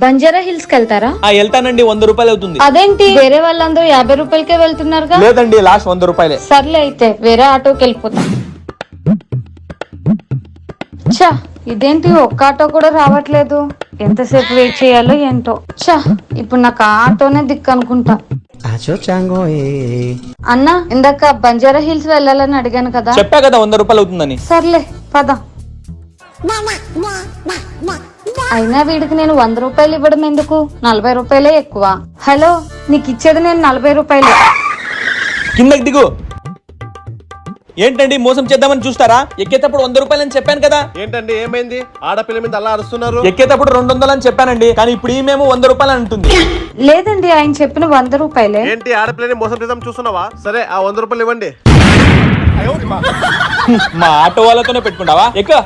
Banjara hills కి వెళ్తారా? వెళ్తానండి, 100 రూపాయలు అవుతుంది. అదేంటి వేరే వాళ్ళందరూ 50 రూపాయలకే వెళ్తున్నారుగా? లేదండి, లాస్ట్ 100 రూపాయలే. సర్లే అయితే వేరే ఆటోకి వెళ్ళిపోతా. చా ఇదేంటి ఒక్క ఆటో కూడా రావట్లేదు, ఎంతసేపు వెయిట్ చేయాలో ఏంటో. చా ఇప్పుడు నాకు ఆ ఆటోనే దిక్కు అనుకుంటా. అన్న ఇందాక బంజారా హిల్స్ వెళ్ళాలని అడిగాను కదా, చెప్పా కదా 100 రూపాయలు అవుతుందని. సర్లే పద. అయినా వీడికి నేను 100 రూపాయలు ఇవ్వడం ఎందుకు, 40 రూపాయలే ఎక్కువ. హలో నీకు ఇచ్చేది నేను 40 రూపాయలు. కిందకి దిగు. ఏంటండి మోసం చేద్దామని చూస్తారా? ఎక్కేటప్పుడు 100 రూపాయలు అని చెప్పాను కదా. ఏంటండి ఏమైంది? ఆడపిల్ల మీద అలా అరుస్తున్నారు. ఎక్కేటప్పుడు 200 అని చెప్పానండి, కానీ ఇప్పుడు ఈమెమో 100 రూపాయలు అంటుంది. లేదండి ఆయన చెప్పిన 100 రూపాయలే. ఏంటి ఆడపిల్లని మోసం చేద్దాం చూస్తున్నావా? సరే ఆ 100 రూపాయలు ఇవ్వండి. మా ఆటో వాళ్ళతోనే పెట్టుకుంటావా? ఎక్కువ